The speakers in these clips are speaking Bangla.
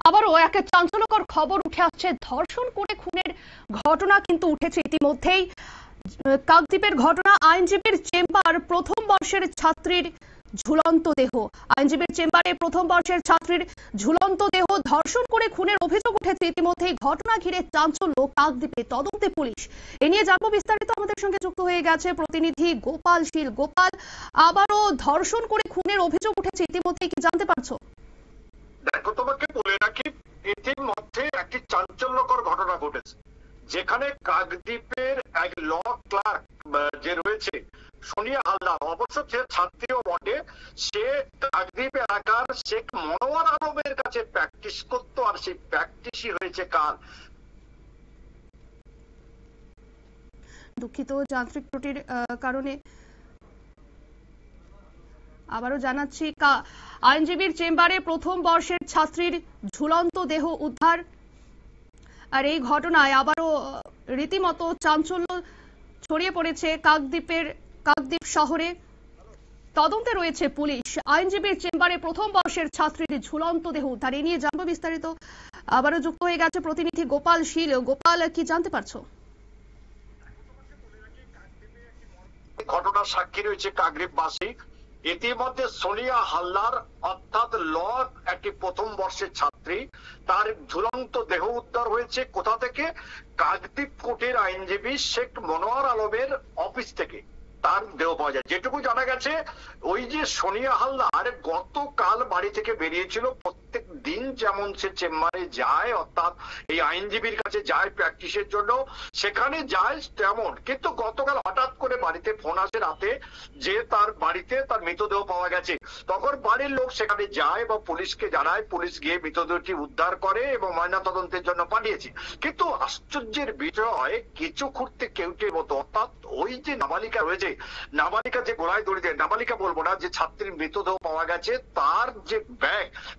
আবারও এক চাঞ্চল্যকর খবর উঠে আসছে। ধর্ষণ করে খুনের ঘটনা কিন্তু উঠেছে ইতিমধ্যেই। কাকদ্বীপের ঘটনা। আইনজীবীর চেম্বার প্রথম বর্ষের ছাত্রীর ঝুলন্ত দেহ। আইনজীবীর চেম্বারে প্রথম বর্ষের ছাত্রীর ঝুলন্ত দেহ ধর্ষণ করে খুনের অভিযোগ উঠেছে ইতিমধ্যেই। ঘটনা ঘিরে চাঞ্চল্য কাকদ্বীপে, তদন্তে পুলিশ। এ নিয়ে জানবো বিস্তারিত। আমাদের সঙ্গে যুক্ত হয়ে গেছে প্রতিনিধি গোপাল শীল। গোপাল, আবারও ধর্ষণ করে খুনের অভিযোগ উঠেছে ইতিমধ্যেই, কি জানতে পারছো? দেখো, তোমাকে বলে রাখি, ইতিমধ্যে একটি চাঞ্চল্যকর ঘটনা ঘটেছে, যেখানে কাকদ্বীপের এক ল ক্লার্ক যে রয়েছে সোনিয়া হালদার, অবশ্য সে ছাত্রীও বটে, সে কাকদ্বীপ এলাকার শেখ মনোয়ার আলমের কাছে প্র্যাকটিস করতো, আর সেই প্র্যাকটিসই হয়েছে কাল। দুঃখিত, যান্ত্রিক ত্রুটির কারণে আবারও জানাচ্ছি, আইনজীবীর চেম্বারে প্রথম বর্ষের ছাত্রীর ঝুলন্ত দেহ উদ্ধার। আর এই ঘটনায় আবারও রীতিমতো চাঞ্চল্য ছড়িয়ে পড়েছে কাকদ্বীপ শহরে। তদন্তে রয়েছে পুলিশ। আইনজীবীর চেম্বারে প্রথম বর্ষের ছাত্রীর ঝুলন্ত দেহ উদ্ধার। এ নিয়ে জানবো বিস্তারিত। আবারও যুক্ত হয়ে গেছে প্রতিনিধি গোপাল শীল। গোপাল, কি জানতে পারছো? ঘটনার সাক্ষী রয়েছে কাকদ্বীপবাসী। ইতিমধ্যে সোনিয়া হালদার অর্থাৎ ল একটি প্রথম বর্ষের ছাত্রী, তার ঝুলন্ত দেহ উদ্ধার হয়েছে কোথা থেকে? কাকদ্বীপ কোর্টের আইনজীবী শেখ মনোয়ার আলমের অফিস থেকে তার দেহ পাওয়া যায়। যেটুকু জানা গেছে, ওই যে সোনিয়া হালদার গতকাল বাড়ি থেকে বেরিয়েছিল, প্রত্যেক দিন যেমন সে চেম্বারে যায়, অর্থাৎ এই আইনজীবীর কাছে যায় প্র্যাকটিসের জন্য, সেখানে যায় তেমন, কিন্তু গতকাল হঠাৎ করে বাড়িতে ফোন আসে রাতে যে তার বাড়িতে তার মৃতদেহ পাওয়া গেছে। তখন বাড়ির লোক সেখানে যায় বা পুলিশকে জানায়, পুলিশ গিয়ে মৃতদেহটি উদ্ধার করে এবং ময়নাতদন্তের জন্য পাঠিয়েছে। কিন্তু আশ্চর্যের বিষয়, কিছু খুঁড়তে কেউটের মতো, অর্থাৎ ওই যে নাবালিকা রয়েছে, নাবালিকা যে গোড়ায় দড়ি দেয়, নাবালিকা বলবো না, যে ছাত্রীর মৃতদেহ পাওয়া গেছে, তার যে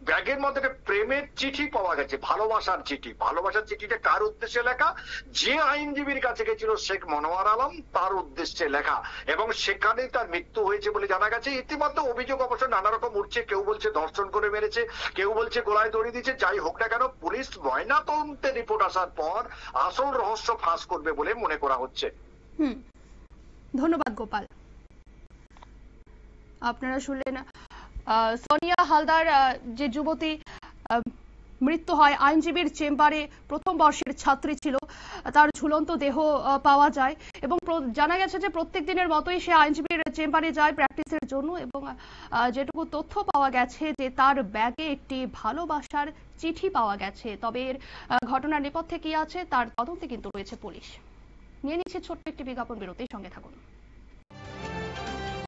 ব্যাগের মধ্যে প্রেমের চিঠি পাওয়া গেছে, ভালোবাসার চিঠি। ভালোবাসার চিঠিটা কার উদ্দেশ্যে লেখা? যে আইনজীবীর কাছে গেছিল শেখ মনোয়ার আলম, তার উদ্দেশ্যে লেখা, এবং সেখানে তার মৃত্যু হয়েছে বলে জানা গেছে। ইতিমধ্যে অভিযোগ অবশ্য নানা রকম উঠছে, কেউ বলছে ধর্ষণ করে মেরেছে, কেউ বলছে গোলায় দড়ি দিয়েছে। যাই হোক না কেন, পুলিশ ময়নাতদন্তের রিপোর্ট আসার পর আসল রহস্য ফাঁস করবে বলে মনে করা হচ্ছে। ধন্যবাদ গোপাল। আপনারা শুনলেন সোনিয়া হালদার, যে যুবতী মৃত্যু হয়, আইনজীবীর চেম্বারে প্রথম বর্ষের ছাত্রী ছিল, তার ঝুলন্ত দেহ পাওয়া যায় এবং জানা গেছে যে প্রত্যেক দিনের মতোই সে আইনজীবীর চেম্বারে যায় প্র্যাকটিসের জন্য। এবং যেটুকু তথ্য পাওয়া গেছে যে তার ব্যাগে একটি ভালোবাসার চিঠি পাওয়া গেছে। তবে এর ঘটনার নেপথ্যে কি আছে তার তদন্তে কিন্তু রয়েছে পুলিশ। নিয়ে নিচ্ছে ছোট্ট একটি বিজ্ঞাপন বিরতির সঙ্গে থাকুন।